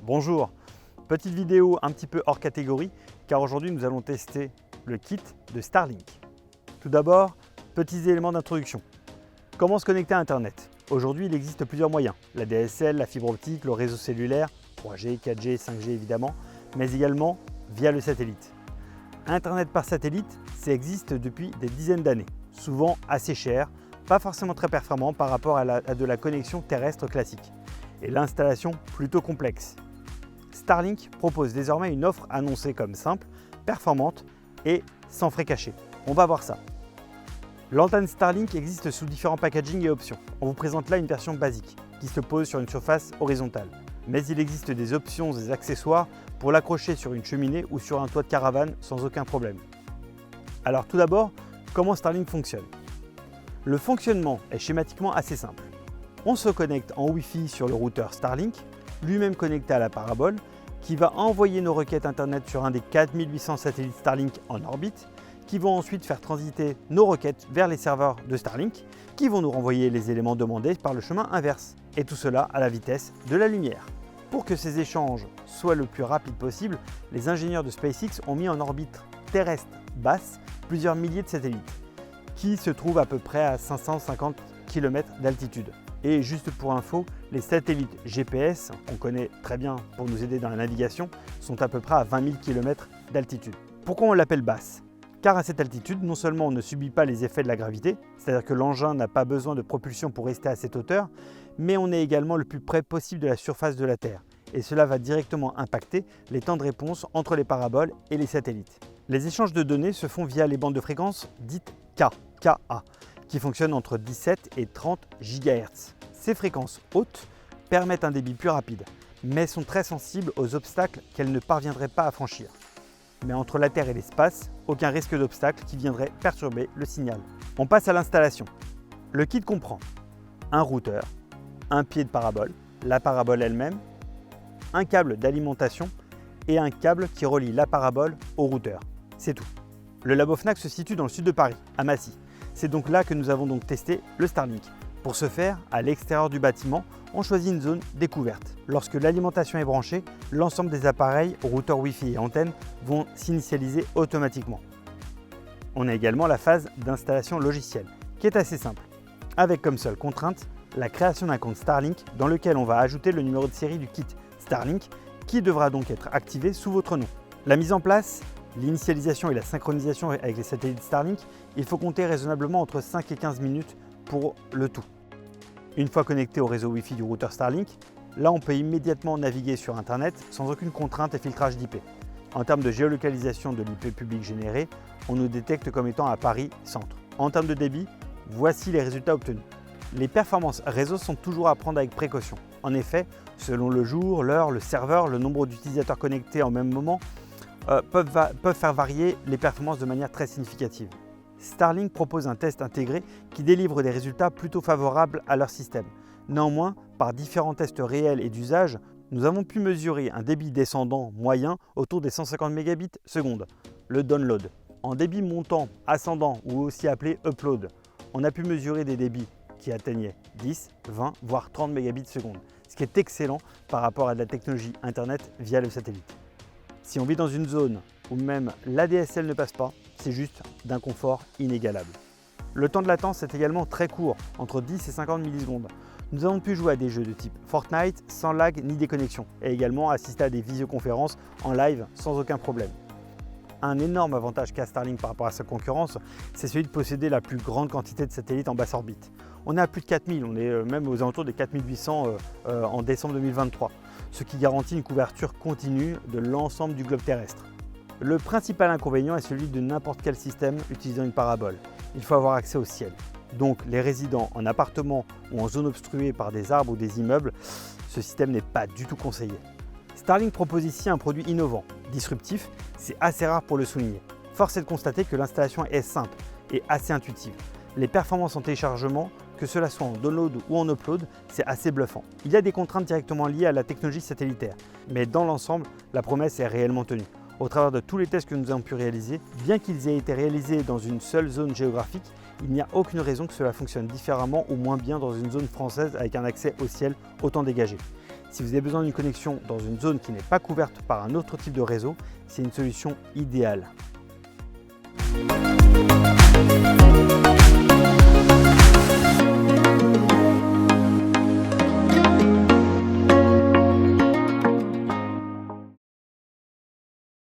Bonjour, petite vidéo un petit peu hors catégorie car aujourd'hui nous allons tester le kit de Starlink. Tout d'abord, petits éléments d'introduction. Comment se connecter à Internet? Aujourd'hui il existe plusieurs moyens, la DSL, la fibre optique, le réseau cellulaire, 3G, 4G, 5G évidemment, mais également via le satellite. Internet par satellite, ça existe depuis des dizaines d'années, souvent assez cher, pas forcément très performant par rapport à de la connexion terrestre classique, et l'installation plutôt complexe. Starlink propose désormais une offre annoncée comme simple, performante et sans frais cachés. On va voir ça. L'antenne Starlink existe sous différents packaging et options. On vous présente là une version basique qui se pose sur une surface horizontale. Mais il existe des options et des accessoires pour l'accrocher sur une cheminée ou sur un toit de caravane sans aucun problème. Alors tout d'abord, comment Starlink fonctionne? Le fonctionnement est schématiquement assez simple. On se connecte en Wi-Fi sur le routeur Starlink, lui-même connecté à la parabole, qui va envoyer nos requêtes Internet sur un des 4800 satellites Starlink en orbite, qui vont ensuite faire transiter nos requêtes vers les serveurs de Starlink, qui vont nous renvoyer les éléments demandés par le chemin inverse, et tout cela à la vitesse de la lumière. Pour que ces échanges soient le plus rapides possible, les ingénieurs de SpaceX ont mis en orbite terrestre basse plusieurs milliers de satellites, qui se trouvent à peu près à 550 km d'altitude. Et juste pour info, les satellites GPS, qu'on connaît très bien pour nous aider dans la navigation, sont à peu près à 20 000 km d'altitude. Pourquoi on l'appelle basse? Car à cette altitude, non seulement on ne subit pas les effets de la gravité, c'est-à-dire que l'engin n'a pas besoin de propulsion pour rester à cette hauteur, mais on est également le plus près possible de la surface de la Terre. Et cela va directement impacter les temps de réponse entre les paraboles et les satellites. Les échanges de données se font via les bandes de fréquences dites Ka, qui fonctionnent entre 17 et 30 GHz. Ces fréquences hautes permettent un débit plus rapide, mais sont très sensibles aux obstacles qu'elles ne parviendraient pas à franchir. Mais entre la Terre et l'espace, aucun risque d'obstacle qui viendrait perturber le signal. On passe à l'installation. Le kit comprend un routeur, un pied de parabole, la parabole elle-même, un câble d'alimentation et un câble qui relie la parabole au routeur. C'est tout. Le labo Fnac se situe dans le sud de Paris, à Massy. C'est donc là que nous avons donc testé le Starlink. Pour ce faire, à l'extérieur du bâtiment, on choisit une zone découverte. Lorsque l'alimentation est branchée, l'ensemble des appareils, routeurs Wi-Fi et antennes vont s'initialiser automatiquement. On a également la phase d'installation logicielle, qui est assez simple, avec comme seule contrainte la création d'un compte Starlink dans lequel on va ajouter le numéro de série du kit Starlink, qui devra donc être activé sous votre nom. La mise en place, l'initialisation et la synchronisation avec les satellites Starlink, il faut compter raisonnablement entre 5 et 15 minutes pour le tout. Une fois connecté au réseau Wi-Fi du routeur Starlink, là on peut immédiatement naviguer sur Internet sans aucune contrainte et filtrage d'IP. En termes de géolocalisation de l'IP public généré, on nous détecte comme étant à Paris Centre. En termes de débit, voici les résultats obtenus. Les performances réseau sont toujours à prendre avec précaution. En effet, selon le jour, l'heure, le serveur, le nombre d'utilisateurs connectés en même moment, peuvent faire varier les performances de manière très significative. Starlink propose un test intégré qui délivre des résultats plutôt favorables à leur système. Néanmoins, par différents tests réels et d'usage, nous avons pu mesurer un débit descendant moyen autour des 150 Mbps, le download. En débit montant ascendant ou aussi appelé upload, on a pu mesurer des débits qui atteignaient 10, 20, voire 30 Mbps, ce qui est excellent par rapport à de la technologie Internet via le satellite. Si on vit dans une zone où même l'ADSL ne passe pas, c'est juste d'un confort inégalable. Le temps de latence est également très court, entre 10 et 50 millisecondes. Nous avons pu jouer à des jeux de type Fortnite sans lag ni déconnexion et également assister à des visioconférences en live sans aucun problème. Un énorme avantage qu'a Starlink par rapport à sa concurrence, c'est celui de posséder la plus grande quantité de satellites en basse orbite. On est à plus de 4000, on est même aux alentours des 4800 en décembre 2023, ce qui garantit une couverture continue de l'ensemble du globe terrestre. Le principal inconvénient est celui de n'importe quel système utilisant une parabole. Il faut avoir accès au ciel. Donc les résidents en appartement ou en zone obstruée par des arbres ou des immeubles, ce système n'est pas du tout conseillé. Starlink propose ici un produit innovant, disruptif, c'est assez rare pour le souligner. Force est de constater que l'installation est simple et assez intuitive. Les performances en téléchargement, que cela soit en download ou en upload, c'est assez bluffant. Il y a des contraintes directement liées à la technologie satellitaire, mais dans l'ensemble, la promesse est réellement tenue. Au travers de tous les tests que nous avons pu réaliser, bien qu'ils aient été réalisés dans une seule zone géographique, il n'y a aucune raison que cela fonctionne différemment ou moins bien dans une zone française avec un accès au ciel autant dégagé. Si vous avez besoin d'une connexion dans une zone qui n'est pas couverte par un autre type de réseau, c'est une solution idéale.